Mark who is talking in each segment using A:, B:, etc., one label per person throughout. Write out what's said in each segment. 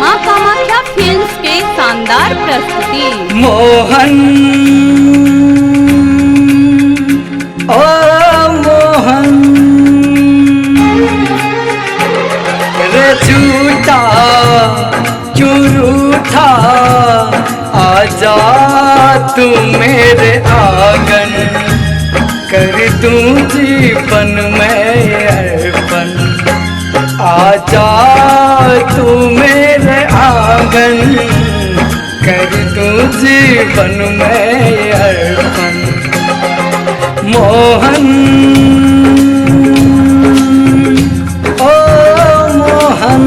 A: मां कामाख्या फिल्म्स के शानदार प्रस्तुति।
B: मोहन ओ मोहन रे झूठा क्यों रूठा, आजा तू मेरे आंगन, कर दूं जीवन में अर्पण। आजा तू मेरे आंगन, कर दूं जीवन में अर्पण। मोहन ओ मोहन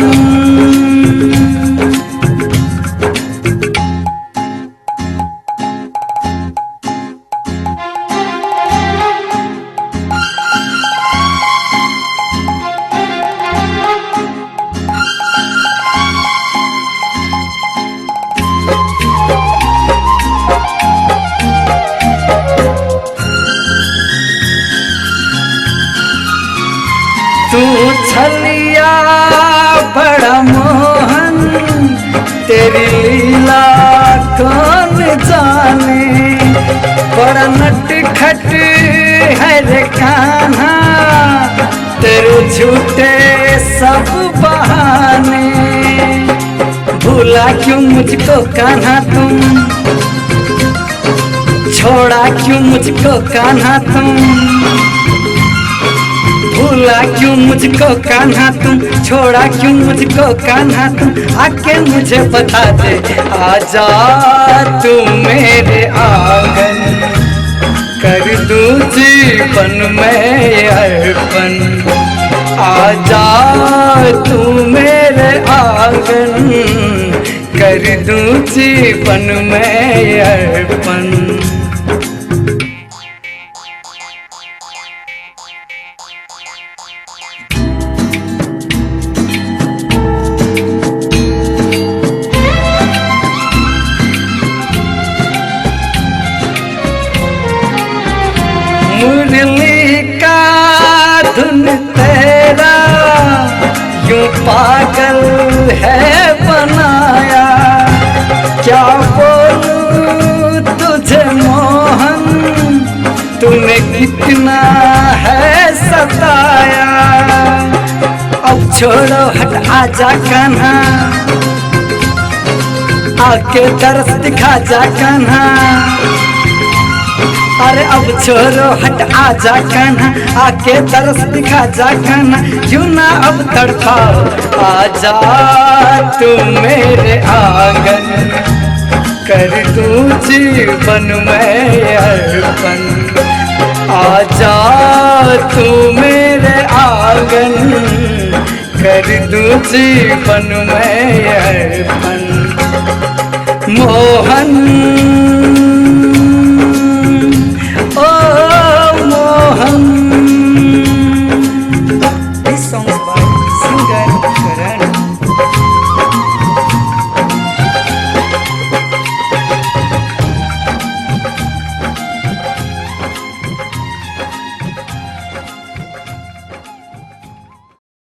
B: तू छलिया बड़ा मोहन, तेरी लीला कौन जाने। बड़ा नटखट है रे कान्हा, तेरे झूठे सब बहाने। भूला क्यों मुझको कान्हा तुम, छोड़ा क्यों मुझको कान्हा तुम। भूला क्यों मुझको कान्हा तुम, छोड़ा क्यों मुझको कान्हा तुम। आके मुझे बता दे, आजा तू मेरे आंगन, कर दूं जीवन में अर्पण। आजा तू मेरे आंगन, कर दूं जीवन में अर्पण। मुरली का धुन तेरा यूं पागल है बनाया। क्या बोलूं तुझे मोहन, तूने कितना है सताया। अब छोड़ो हट आजा कान्हा, आके तरस दिखा जा कान्हा। अरे अब छोड़ो हट आजा कान्हा, आके तरस दिखा जा कान्हा। क्यों ना अब तड़पाओ, आजा तू मेरे आंगन, कर दूं जीवन में अर्पण। आजा तू मेरे आंगन, कर दूं जीवन में अर्पण। मोहन